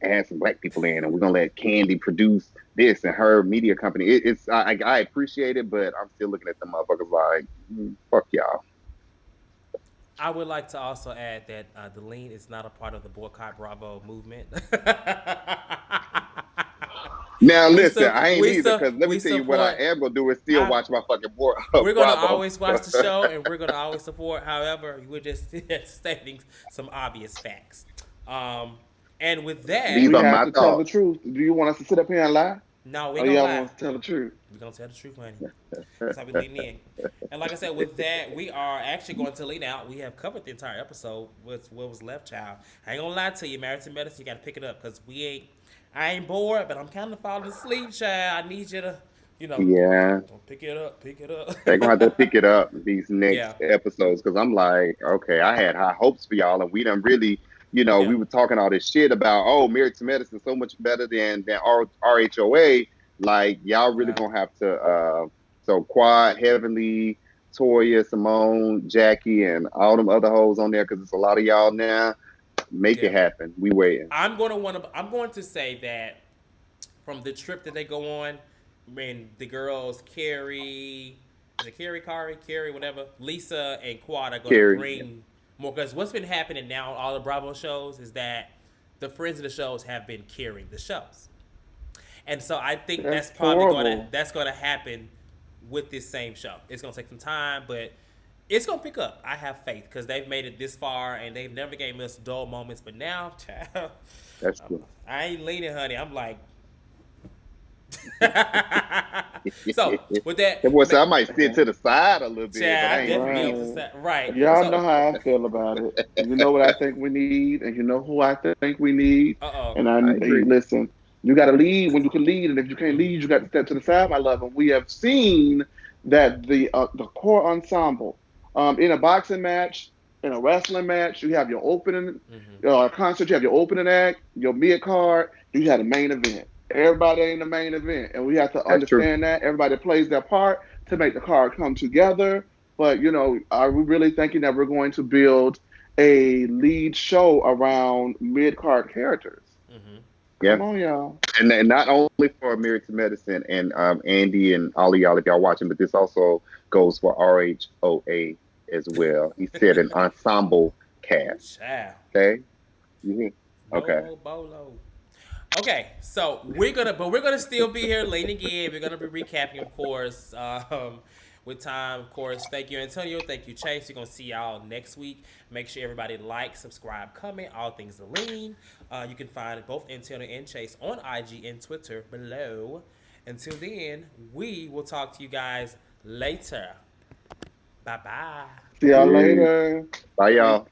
add some black people in, and we're gonna let Candy produce this and her media company. I appreciate it, but I'm still looking at the motherfuckers like, fuck y'all. I would like to also add that the lean is not a part of the boycott Bravo movement. Now we listen, su- I ain't we either, su- because let me we tell you what I support. am gonna do is still I watch my fucking We're gonna Bravo. always watch the show, and we're gonna always support. However, we're just stating some obvious facts. Um, and with that, These We are have my to tell the thoughts. truth. Do you want us to sit up here and lie? no, we Or gonna y'all lie. want us to tell the truth? We're gonna tell the truth, honey. That's how we lean in. And like I said, with that, we are actually going to lean out. We have covered the entire episode with what was left, child. I ain't gonna lie to you, Married to Medicine, you gotta pick it up because we ain't. I ain't bored, but I'm kind of falling asleep, child. I need you to, Yeah, pick it up, pick it up. they're gonna have to pick it up these Yeah, next episodes, because I'm like, okay, I had high hopes for y'all, and we done really, yeah, we were talking all this shit about, oh, Married to Medicine so much better than RHOA. Like, y'all really right. gonna have to. So Quad, Heavenly, Toya, Simone, Jackie, and all them other hoes on there, because it's a lot of y'all now. Make it Yeah. happen. We waiting. I'm going to say that from the trip that they go on, when the girls Carrie, is it Carrie, whatever, Lisa and Quad are going to Carrie. bring more. Because what's been happening now on all the Bravo shows is that the friends of the shows have been carrying the shows, and so I think That's that's probably horrible. gonna happen with this same show. It's gonna take some time, but it's gonna pick up. I have faith because they've made it this far and they've never gave us dull moments. But now, child, That's true. I ain't leaning, honey. I'm like, so with That boy said that, I might sit to the side a little bit, but Chad, I I ain't definitely be leaving. up to Right. that. Right. Y'all So, know how I feel about it. You know what I think we need, and you know who I think we need. uh oh. And I agree. listen, you got to lead when you can lead, and if you can't Mm-hmm. lead, you got to step to the side, my love. And we have seen that the core ensemble, in a boxing match, in a wrestling match, you have your opening, Mm-hmm. concert, you have your opening act, your mid card, you have the main event. Everybody ain't the main event, and we have to That's true. understand that everybody plays their part to make Mm-hmm. the card come together. But are we really thinking that we're going to build a lead show around mid card characters? Mm-hmm. Yeah. Come on, y'all. And not only for Married to Medicine and Andy and all of y'all if y'all watching, but this also goes for RHOA as well. He said an ensemble Ooh, cast. child. Okay. You hear? No Okay. more bolo. Okay, so we're gonna still be here leaning in. We're gonna be recapping, of course, with time, of course. Thank you, Antonio. Thank you, Chase. We're gonna see y'all next week. Make sure everybody like, subscribe, comment, all things the lean. You can find both Antonio and Chase on IG and Twitter below. Until then, we will talk to you guys later. Bye bye. See y'all Peace. later. Bye Thank y'all.